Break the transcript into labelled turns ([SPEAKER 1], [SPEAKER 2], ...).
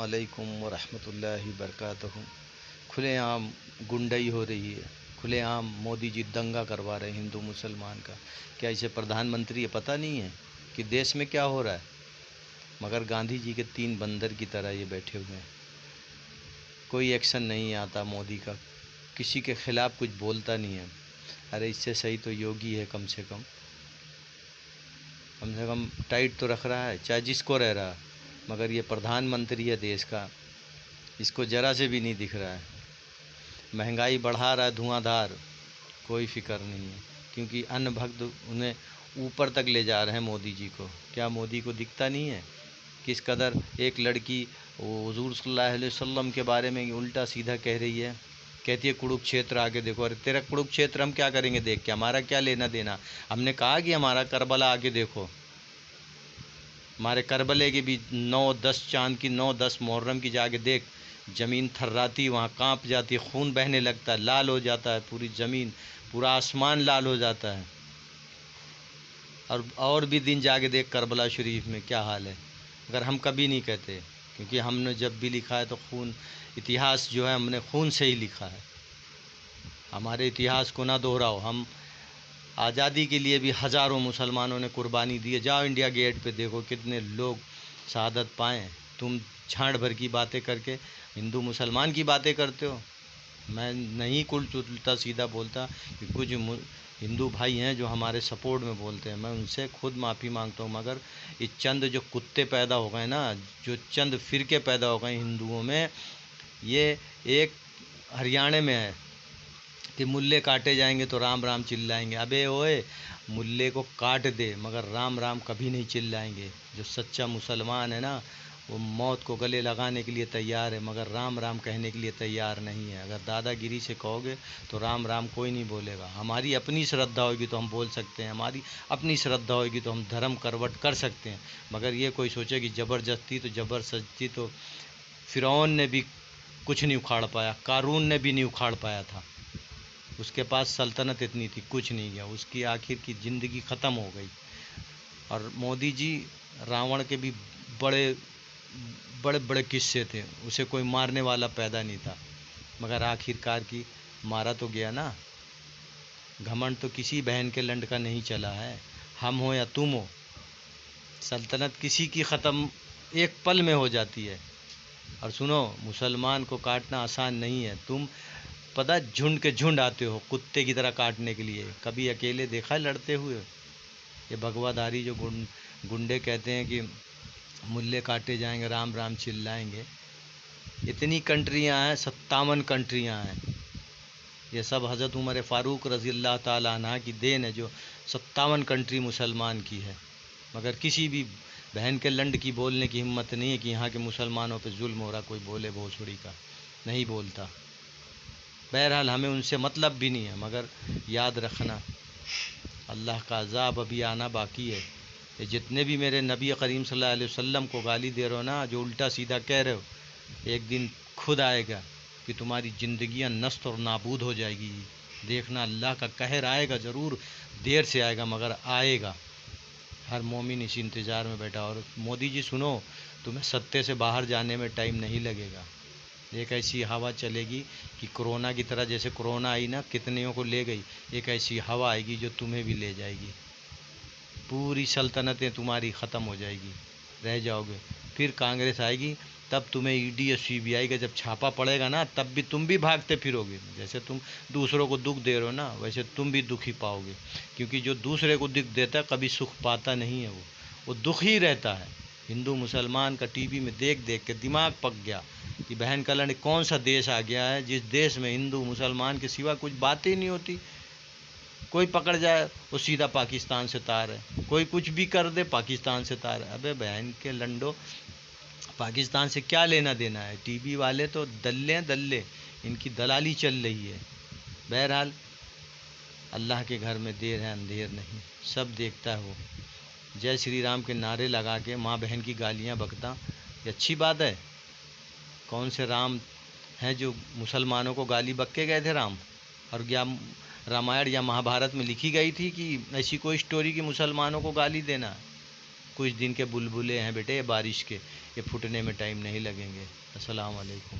[SPEAKER 1] अस्सलामुअलैकुम वरहमतुल्लाहि बरकातहू। खुलेआम गुंडाई हो रही है, खुलेआम मोदी जी दंगा करवा रहे हैं हिंदू मुसलमान का। क्या इसे प्रधानमंत्री पता नहीं है कि देश में क्या हो रहा है? मगर गांधी जी के 3 बंदर की तरह ये बैठे हुए हैं। कोई एक्शन नहीं आता मोदी का, किसी के खिलाफ कुछ बोलता नहीं है। अरे इससे सही तो योगी है, कम से कम टाइट तो रख रहा है, चाहे जिसको रह रहा है। मगर ये प्रधानमंत्री है देश का, इसको ज़रा से भी नहीं दिख रहा है। महंगाई बढ़ा रहा है धुआंधार, कोई फिक्र नहीं है, क्योंकि अन्य भक्त उन्हें ऊपर तक ले जा रहे हैं मोदी जी को। क्या मोदी को दिखता नहीं है किस कदर एक लड़की हुजूर सल्लल्लाहु अलैहि वसल्लम के बारे में उल्टा सीधा कह रही है? कहती है कुरुक्षेत्र आगे देखो। अरे तेरा कुरुक्षेत्र हम क्या करेंगे देख के? हमारा क्या लेना देना? हमने कहा कि हमारा करबला आगे देखो। हमारे करबले की भी 9-10 चांद की 9-10 मुहर्रम की जाके देख, ज़मीन थर्राती, वहाँ कांप जाती, खून बहने लगता है, लाल हो जाता है पूरी ज़मीन, पूरा आसमान लाल हो जाता है। और भी दिन जाके देख करबला शरीफ में क्या हाल है। अगर हम कभी नहीं कहते, क्योंकि हमने जब भी लिखा है तो खून, इतिहास जो है हमने खून से ही लिखा है। हमारे इतिहास को ना दोहराओ। हम आज़ादी के लिए भी हज़ारों मुसलमानों ने कुर्बानी दी है। जाओ इंडिया गेट पे देखो कितने लोग शहादत पाएँ। तुम झाड़ भर की बातें करके हिंदू मुसलमान की बातें करते हो। मैं नहीं कुछ उल्टा सीधा बोलता कि कुछ हिंदू भाई हैं जो हमारे सपोर्ट में बोलते हैं, मैं उनसे खुद माफ़ी मांगता हूँ। मगर ये चंद जो कुत्ते पैदा हो गए ना, जो चंद फ़िरके पैदा हो गए हिंदुओं में, ये एक हरियाणा में है कि मुल्ले काटे जाएंगे तो राम राम चिल्लाएंगे। अबे ओए, मुल्ले को काट दे मगर राम राम कभी नहीं चिल्लाएंगे। जो सच्चा मुसलमान है ना, वो मौत को गले लगाने के लिए तैयार है, मगर राम राम कहने के लिए तैयार नहीं है। अगर दादागिरी से कहोगे तो राम राम कोई नहीं बोलेगा। हमारी अपनी श्रद्धा होगी तो हम बोल सकते हैं, हमारी अपनी श्रद्धा होगी तो हम धर्म करवट कर सकते हैं। मगर ये कोई सोचे कि ज़बरदस्ती तो फ़िरौन ने भी कुछ नहीं उखाड़ पाया, कारून ने भी नहीं उखाड़ पाया था। उसके पास सल्तनत इतनी थी, कुछ नहीं गया, उसकी आखिर की ज़िंदगी ख़त्म हो गई। और मोदी जी, रावण के भी बड़े बड़े बड़े किस्से थे, उसे कोई मारने वाला पैदा नहीं था, मगर आखिरकार की मारा तो गया ना। घमंड तो किसी बहन के लंड का नहीं चला है, हम हो या तुम हो। सल्तनत किसी की ख़त्म एक पल में हो जाती है। और सुनो, मुसलमान को काटना आसान नहीं है। तुम पता, झुंड के झुंड आते हो कुत्ते की तरह काटने के लिए। कभी अकेले देखा है लड़ते हुए? ये भगवाधारी जो गुंडे कहते हैं कि मुल्ले काटे जाएंगे, राम राम चिल्लाएंगे। इतनी कंट्रियां हैं, 57 कंट्रियां हैं। ये सब हज़रत उमर फ़ारूक रज़ी अल्लाह ताला अन्हा की देन है, जो 57 कंट्री मुसलमान की है। मगर किसी भी बहन के लंड की बोलने की हिम्मत नहीं है कि यहाँ के मुसलमानों पे जुल्म हो रहा, कोई बोले भोसड़ी का, नहीं बोलता। बहरहाल हमें उनसे मतलब भी नहीं है, मगर याद रखना अल्लाह का अज़ाब अभी आना बाकी है। ये जितने भी मेरे नबी करीम सल्लल्लाहु अलैहि वसल्लम को गाली दे रहे हो ना, जो उल्टा सीधा कह रहे हो, एक दिन खुद आएगा कि तुम्हारी ज़िंदगियां नस्त और नाबूद हो जाएगी। देखना, अल्लाह का कहर आएगा ज़रूर, देर से आएगा मगर आएगा। हर मोमिन इस इंतज़ार में बैठा। और मोदी जी सुनो, तुम्हें सत्ते से बाहर जाने में टाइम नहीं लगेगा। एक ऐसी हवा चलेगी कि कोरोना की तरह, जैसे कोरोना आई ना, कितनियों को ले गई, एक ऐसी हवा आएगी जो तुम्हें भी ले जाएगी। पूरी सल्तनतें तुम्हारी ख़त्म हो जाएगी, रह जाओगे। फिर कांग्रेस आएगी, तब तुम्हें ईडी या सीबीआई का जब छापा पड़ेगा ना, तब भी तुम भी भागते फिरोगे। जैसे तुम दूसरों को दुख दे रहे हो ना, वैसे तुम भी दुख ही पाओगे। क्योंकि जो दूसरे को दुख देता है कभी सुख पाता नहीं है, वो दुख ही रहता है। हिंदू मुसलमान का टीवी में देख देख के दिमाग पक गया कि बहन का लंड कौन सा देश आ गया है जिस देश में हिंदू मुसलमान के सिवा कुछ बातें ही नहीं होती। कोई पकड़ जाए वो सीधा पाकिस्तान से तार है, कोई कुछ भी कर दे पाकिस्तान से तार है। अबे बहन के लंडो, पाकिस्तान से क्या लेना देना है? टीवी वाले तो दल्ले, इनकी दलाली चल रही है। बहरहाल अल्लाह के घर में देर है अंधेर नहीं, सब देखता है वो। जय श्री राम के नारे लगा के माँ बहन की गालियाँ बकता, ये अच्छी बात है? कौन से राम हैं जो मुसलमानों को गाली बक के गए थे? राम और क्या रामायण या महाभारत में लिखी गई थी कि ऐसी कोई स्टोरी कि मुसलमानों को गाली देना? कुछ दिन के बुलबुले हैं बेटे, बारिश के, ये फूटने में टाइम नहीं लगेंगे। अस्सलाम वालेकुम।